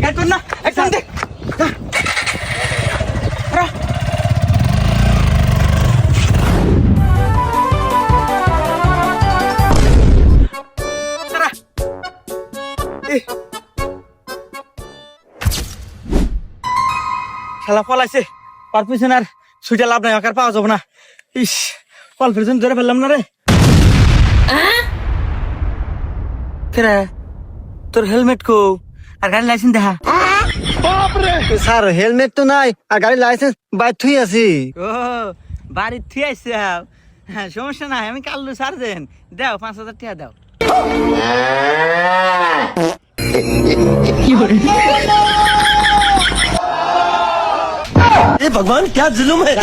গাড়ি তোর না একদম দেখ খেলা ফলাইছে ওর পিছনে আর ছুটে লাভ নাই ওকে পাওয়া যাবো না ইস ফল পিছনে ধরে ফেললাম না রে কেরে তোর হেলমেট কো আর গাড়ি লাইসেন্স দেখা স্যার হেলমেট তো নাই আর গাড়ির লাইসেন্স বাইর থুই আছি। ও বাড়ির থুই আইছে হ্যাঁ সমস্যা নাই আমি কাল্লু সার্জেন দাও 5,000 টাকা দাও ए भगवान क्या जुल्म है।